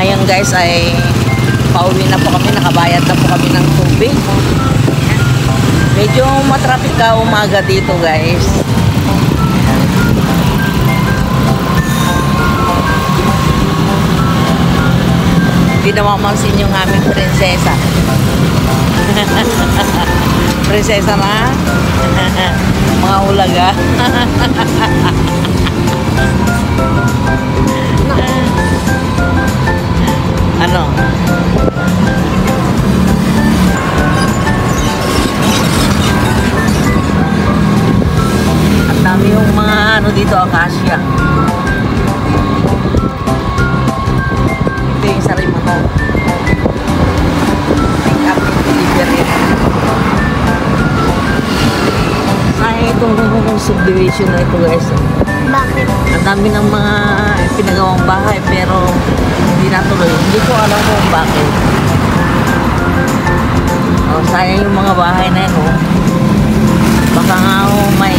Ngayon guys ay pauwi na po kami, nakabayad na po kami ng tubig. Medyo matraffic ka umaga dito guys. Hindi na mamansin yung aming prinsesa. Prinsesa na mga ulaga. Ano? Ang dami yung mga ano dito, acacia. Ito yung Sarimato. Pick up and delivery. Ay, itong subdivision na ito guys. Bakit? Ang dami ng mga pinagawang bahay pero hindi natuloy. Hindi ko alam kung bakit. Oh, sayang yung mga bahay na yun. Oh. Baka nga may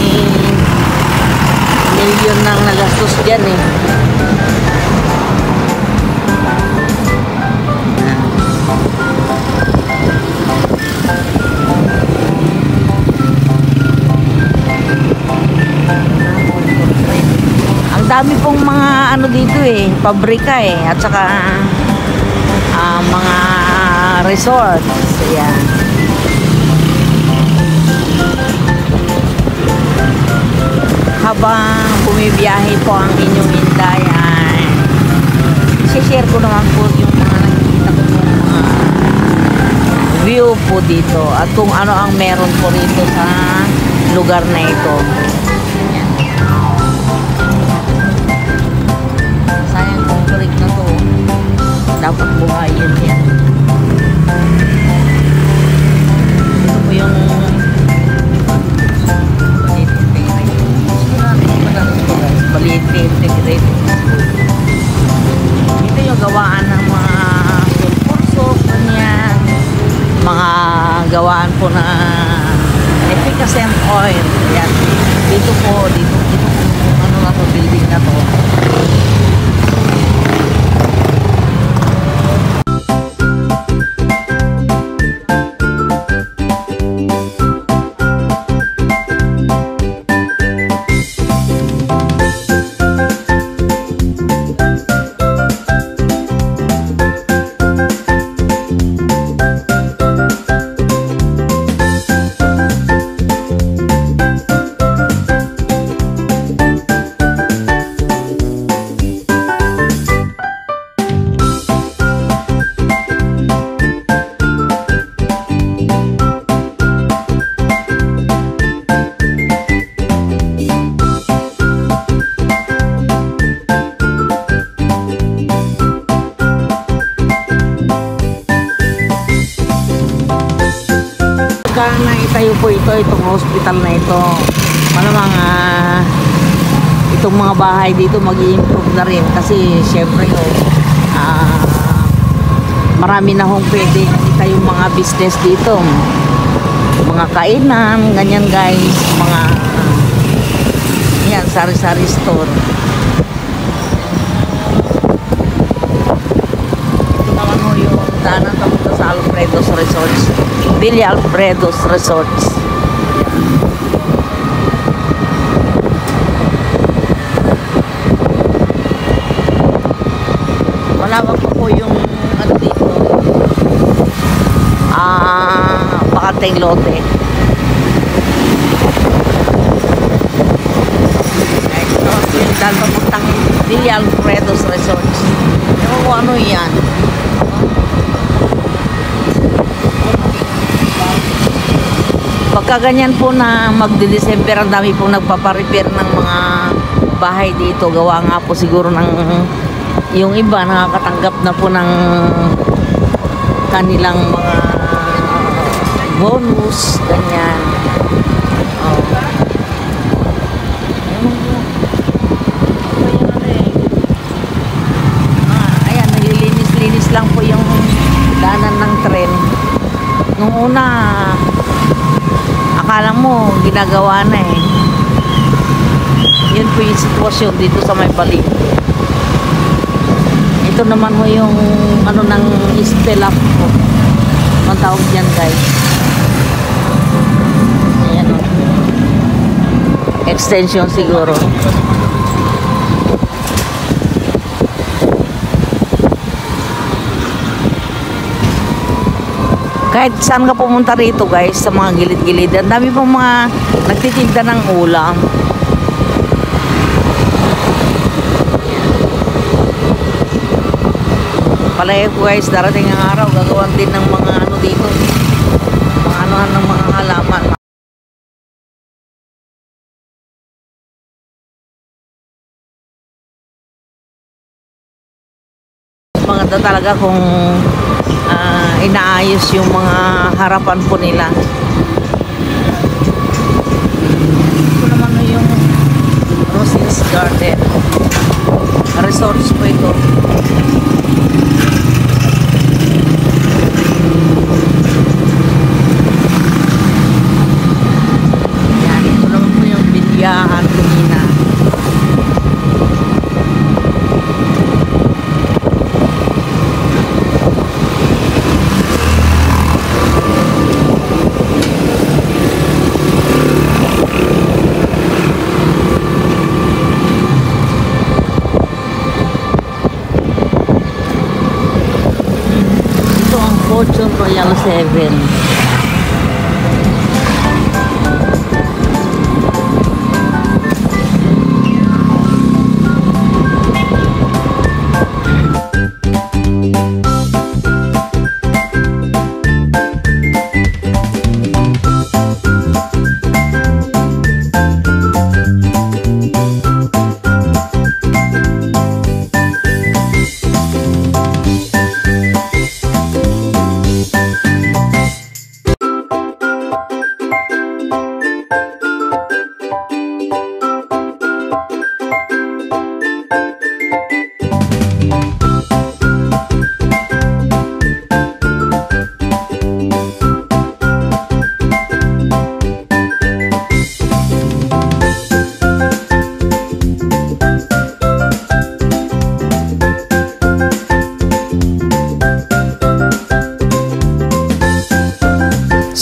milyon nang nagastos dyan eh. Dami pong mga ano dito eh, pabrika eh, at saka mga resorts. Ayan. Habang bumibiyahe po ang inyong hinday ay share ko naman po yung mga nakikita ko mga view po dito at kung ano ang meron po rito sa lugar na ito. Dapat buhayin yan. Ito po yung Balete Integrated School. Ito yung gawaan ng mga sulfur, ganyan. Mga gawaan po na efficacent oil. Yan. Dito po, dito ano na to, building na to. Na itayo po itong hospital na ito. Malamang itong mga bahay dito mag-i-improve na rin kasi syempre marami na hong pwede itayo mga business dito. Mga kainan, ganyan guys, mga yan, sari-sari store. Ito naman ho yung daanan papunta sa Alfredo's Resorts. Villa Alfredo's Resorts. Malawak po yung ano dito. Bakanteng lote. Ito yung daan papuntang Villa Alfredo's Resorts. Ano yan? Pagka ganyan po na magde-December, ang dami po nagpaparepair ng mga bahay dito. Gawa nga po siguro ng yung iba nakakatanggap na po ng kanilang mga bonus, ganyan. Oh. Ayan, naglilinis-linis lang po yung daanan ng tren. Nung una akala mo ginagawa na eh. Yun po yung sitwasyon dito sa may Balete. Ito naman ho yung ano ng Istelap po. Ang tawag dyan guys. Ayan o. Extension siguro. Kahit saan ka pumunta rito guys, sa mga gilid-gilid, ang dami pong mga nagtitinda ng ulam. Palagi ko guys, darating ang araw, gagawan din ng mga ano dito. Mga anuhan ng mga halaman. Maganda talaga kung inaayos yung mga harapan po nila. Ito naman yung Rosines Garden. Resorts po ito. Yan, ito naman po yung Bilyahan Lumina. Fortune Royal 7.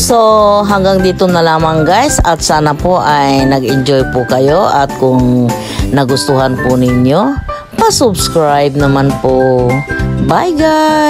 So, hanggang dito na lamang guys, at sana po ay nag-enjoy po kayo, at kung nagustuhan po ninyo, pa-subscribe naman po. Bye guys!